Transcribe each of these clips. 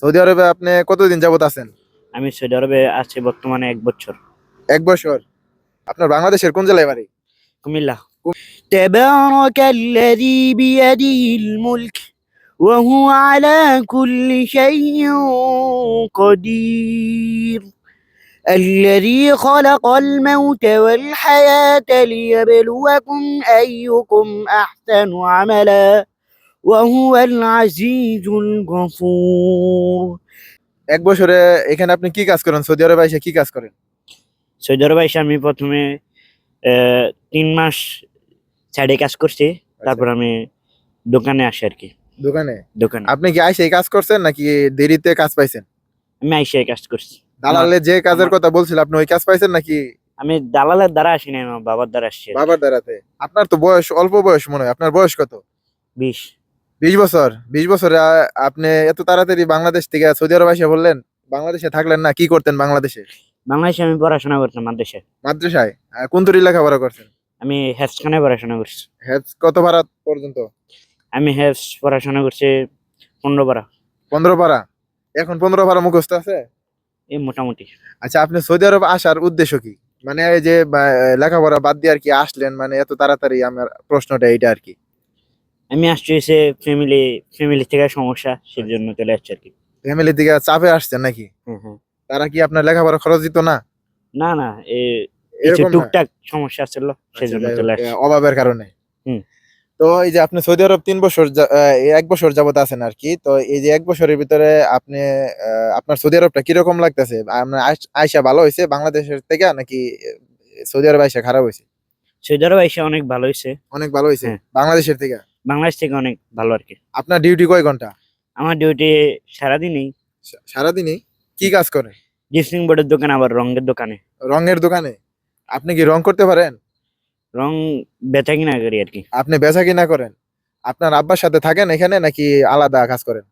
Saudi আরবে আপনি কতদিন যাবত আছেন? আমি সৌদি আরবে আছি বর্তমানে 1 বছর। 1 বছর। আপনার বাংলাদেশের কোন জেলায় বাড়ি? কুমিল্লা। تبارك الذي بيده الملك وهو على كل شيء قدير الذي خلق الموت والحياة ليبلوكم أيكم أحسن عملا وهو العزيز الغفور. 1 বছরে এখানে আপনি কি কাজ করেন? সৌদি আরবে এসে কি কাজ করেন? সৌদি আরবে এসে আমি প্রথমে 3 মাস সাইডে কাজ করছি, তারপর আমি দোকানে আসি আর কি। দোকানে? দোকানে আপনি কি আইসা এই কাজ করছেন নাকি দেরিতে কাজ পাইছেন? আমি আইসে কাজ করছি। দালালে যে কাজের আমার- কথা বলছিল আপনি ওই কাজ পাইছেন নাকি আমি দালালের দ্বারা আসি না, আমার বাবার দ্বারা আসছি আর কি। বাবার দ্বারাতে? আপনার তো বয়স অল্প বয়স মনে হয়। আপনার বয়স কত? 20। 20 বছর। 20 বছরে আপনি এত তাড়াতাড়ি বাংলাদেশ থেকে সৌদি আরব এসে বললেন? বাংলাদেশে থাকলেন না, কি করতেন বাংলাদেশে? বাংলাদেশে আমি পড়াশোনা করতাম মাদ্রাসায়। মাদ্রাসায়? কোন তরি লেখাপড়া করছেন? আমি হেফজ খানে পড়াশোনা করছি। হেফজ কত পারা পর্যন্ত? আমি হেফজ পড়াশোনা করছি 15 পারা। 15 পারা? এখন 15 পারা মুখস্থ আছে? এই মোটামুটি। আচ্ছা, আপনি সৌদি আরব আসার উদ্দেশ্য কি? মানে এই যে লেখাপড়া বাদ দিয়ে আর কি আসলেন, মানে এত তাড়াতাড়ি? আমার প্রশ্নটা এইটা আর কি। আমি আসছি এসে ফ্যামিলি থেকে সমস্যা, সেজন্য চলে আসছি আর কি। ফ্যামিলি থেকে চাপে আসছেন নাকি? হ্যাঁ। তারা কি আপনার লেখাপড়া খরচ দিত না? না না, কিছু এরকম না? টুকটাক সমস্যা ছিল, আচ্ছা, সেজন্য যাই হোক, চলে আসছি। অভাবের কারণে। হুম। তো এই যে আপনি সৌদি আরব 3 বছর এই 1 বছর যাবত আছেন আর কি। তো এই যে 1 বছরের ভিতরে আপনি আপনার সৌদি আরবটা কিরকম লাগতেছে? আপনার আইসা ভালো হয়েছে বাংলাদেশের থেকে নাকি সৌদি আরব আইসা খারাপ হয়েছে? সৌদি আরবে এসে অনেক ভালো হয়েছে। অনেক ভালো হয়েছে হ্যাঁ। বাংলাদেশের থেকে? বাংলাদেশ থেকে অনেক ভালো আর কি। আপনার ডিউটি কয় ঘন্টা? আমার ডিউটি সারাদিনই। সারাদিনই কি কাজ করেন? জিপসিং বোর্ডের দোকানে, আবার রঙের দোকানে। রঙের দোকানে? আপনি কি রং করতে পারেন? রং বেচা কিনা করি আর কি। আপনি বেচা কিনা করেন? আপনার আব্বার সাথে থাকেন এখানে নাকি আলাদা কাজ করেন?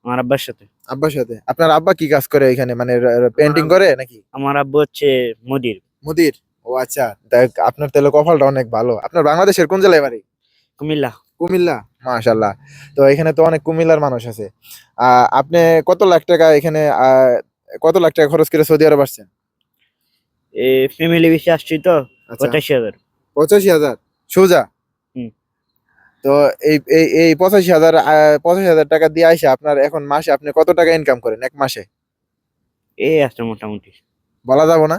আমার আব্বার সাথে। আব্বার সাথে? আপনার আব্বা কি কাজ করে এখানে, মানে পেন্টিং করে নাকি? আমার আব্বু হচ্ছে মুদির। মুদির? ও আচ্ছা, দেখ আপনার তাহলে কপালটা অনেক ভালো। আপনার বাংলাদেশের কোন জেলায় বাড়ি? কুমিল্লা। কুমিল্লা? মাশাল্লাহ। তো এখানে তো অনেক কুমিল্লার মানুষ আছে। আপনি কত লাখ টাকা এখানে কত লাখ টাকা খরচ করে সৌদি আরব আসছেন? ফ্যামিলি বেশি আসছি তো। আচ্ছা, 85,000। 85,000 সোজা? হুম। তো এই এই এই 85,000 85,000 টাকা দিয়ে আইসা আপনার এখন মাসে আপনি কত টাকা ইনকাম করেন এক মাসে? এই আছে মোটামুটি। বলা যাবো না?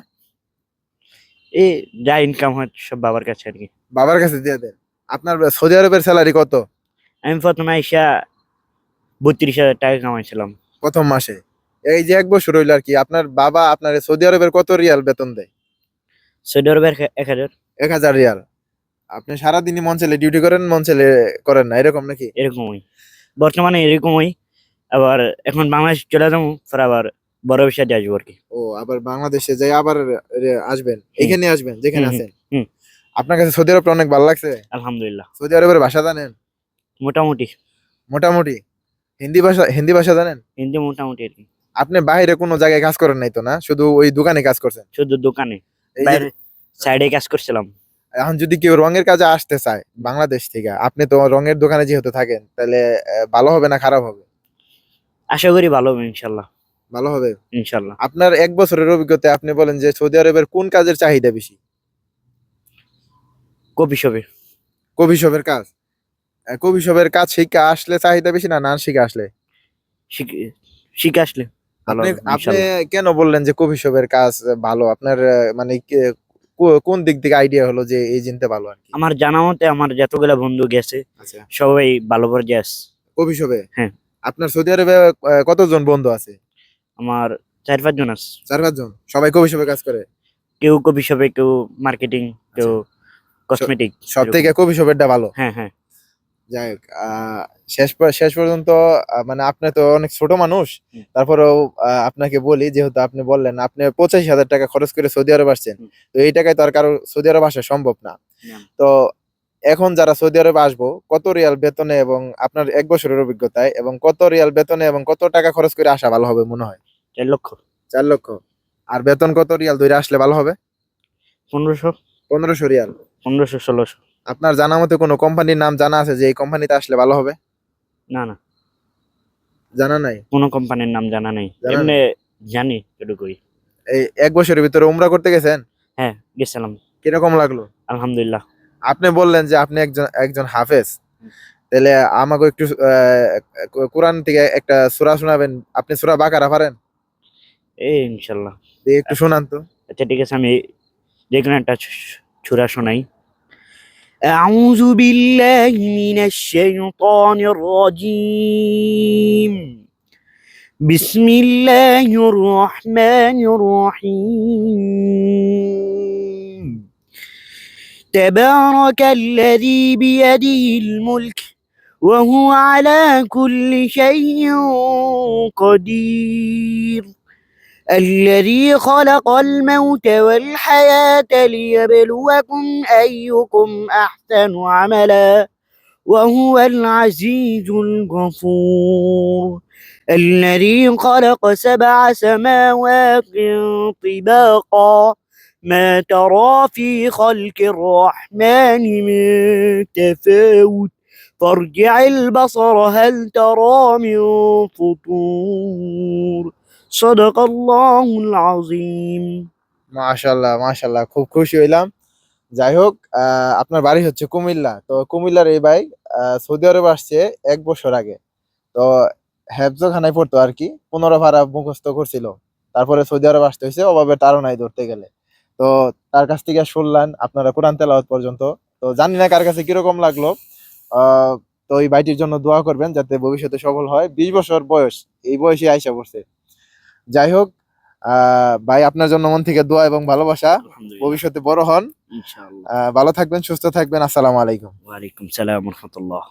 এই যা ইনকাম হয় সব বাবার কাছে আর কি। বাবার কাছে দিয়ে দেন? আপনার সৌদি আরবের স্যালারি কত আমি প্রথমে আইসা 32,000 টাকা কামাইছিলাম। প্রথম মাসে? এই যে 1 বছর হইলো আর কি, আপনার বাবা আপনার সৌদি আরবের কত রিয়াল বেতন দেয়? সৌদি আরবের 1,000। 1,000 রিয়াল? আপনি সারাদিনই মন চাইলে ডিউটি করেন, মন চাইলে করেন না, এরকম নাকি? এরকমই বর্তমানে, এরকমই। আবার এখন বাংলাদেশ চলে যাবো, পরে আবার বড় বিষয় দিয়ে আসবো আর কি। ও, আবার বাংলাদেশে যাই আবার আসবেন? এখানে আসবেন যেখানে হুম, হুম, আছেন? হুম। আপনার কাছে সৌদি আরবটা অনেক ভালো লাগছে? আলহামদুলিল্লাহ। সৌদি আরবের ভাষা জানেন? মোটামুটি। মোটামুটি? হিন্দি ভাষা জানেন? হিন্দি মোটামুটি আর কি। আপনি বাইরে কোনো জায়গায় কাজ করেন নাই তো না? শুধু ওই দোকানে কাজ করছেন? শুধু দোকানে, এই যে বাইরে সাইডে কাজ করছিলাম। এখন যদি কেউ রঙের কাজে আসতে চায় বাংলাদেশ থেকে, আপনি তো রঙের দোকানে যেহেতু থাকেন, তাহলে ভালো হবে না খারাপ হবে? আশা করি ভালো হবে ইনশাল্লাহ। ভালো হবে। ইনশাল্লাহ। আপনার 1 বছরের অভিজ্ঞতায় আপনি বলেন যে সৌদি আরবের কোন কাজের চাহিদা বেশি? কপি শপে। কফি শপের কাজ? কফি শপের কাজ শিখে আসলে চাহিদা বেশি না না শিখে আসলে? শিখে আসলে ভালো আপনি হবে আপনি ইনশাল্লাহ। কেন বললেন যে কফি শপের কাজ ভালো? আপনার মানে কোন দিক থেকে আইডিয়া হলো যে এই জিনিসটা ভালো আর কি? আমার জানা মতে আমার যতগুলা বন্ধু গেছে আচ্ছা, সবাই ভালো পর্যায়ে আছে। কফি শপে? হ্যাঁ। আপনার সৌদি আরবে কতজন বন্ধু আছে? আমার 4-5 জন আছে। 4-5 জন? সবাই কফি শপে কাজ করে? কেউ কপি শপে, কেউ মার্কেটিং, কেউ আচ্ছা, কসমেটিক। সব থেকে কফি শপেরটা ভালো? হ্যাঁ, হ্যাঁ। যাই হোক, শেষ পর্যন্ত মানে আপনি তো অনেক ছোট মানুষ। হুম। তারপরেও আপনাকে বলি, যেহেতু আপনি বললেন আপনি 85,000 টাকা খরচ করে সৌদি আরব আসছেন, হুম। তো এই টাকায় তো আর কারো সৌদি আরব আসা সম্ভব না। না। তো এখন যারা সৌদি আরবে আসবো, কত রিয়াল বেতনে এবং আপনার 1 বছরের অভিজ্ঞতায় এবং কত রিয়াল বেতনে এবং কত টাকা খরচ করে আসা ভালো হবে মনে হয়? 4 লক্ষ। 4 লক্ষ? আর বেতন কত রিয়াল ধরে আসলে ভালো হবে? 1500। 1500 রিয়াল? 1500-1600। আপনার জানা মতে কোনো কোম্পানির নাম জানা আছে যে এই কোম্পানিতে আসলে ভালো হবে? না না। জানা নাই? কোনো কোম্পানির নাম জানা নেই, জানা এমনি জানি এটুকুই। এই 1 বছরের ভিতরে উমরা করতে গেছেন? হ্যাঁ, গেছিলাম। কিরকম লাগলো? আলহামদুলিল্লাহ। আপনি বললেন যে আপনি একজন একজন হাফেজ, তাহলে আমাকে একটু কোরআন থেকে একটা সূরা শোনাবেন? আপনি সূরা বাকারা পারেন? এই ইনশাল্লাহ। একটু শোনান তো। আচ্ছা ঠিক আছে, আমি যে কোনো একটা ছুরা শোনাই। أعوذ بالله من الشيطان الرجيم. بسم الله الرحمن الرحيم. تبارك الذي بيده الملك وهو على كل شيء قدير. الذي خلق الموت والحياة ليبلوكم أيكم أحسن عملا وهو العزيز الغفور. الذي خلق 7 سماوات طباقا ما ترى في خلق الرحمن من تفاوت فارجع البصر هل ترى من فطور. صدق الله العظيم. মাশাআল্লাহ, মাশাআল্লাহ, খুব খুশি হইলাম। যাই হোক, আপনার বাড়ি হচ্ছে কুমিল্লা। তো কুমিল্লার এই ভাই সৌদি আরব আসছে 1 বছর আগে। তো হেফজখানায় পড়তো আর কি, 15 পারা মুখস্থ করছিল। তারপরে সৌদি আরব আসতে হয়েছে অভাবের তাড়নায় ধরতে গেলে। তো তার কাছ থেকে শুনলেন আপনারা কোরআন তেলাওয়াত পর্যন্ত। তো জানি না কার কাছে কিরকম লাগলো। আহ তো এই ভাইটির জন্য দোয়া করবেন যাতে ভবিষ্যতে সফল হয়। 20 বছর বয়স, এই বয়সে আইসা পড়ছে। যাই হোক, ভাই আপনার জন্য মন থেকে দোয়া এবং ভালোবাসা। আলহামদুলিল্লাহ, ভবিষ্যতে বড় হন। ইনশাআল্লাহ। ভালো থাকবেন, সুস্থ থাকবেন। আসসালামু আলাইকুম। ওয়ালাইকুম সালাম ওয়া রাহমাতুল্লাহ।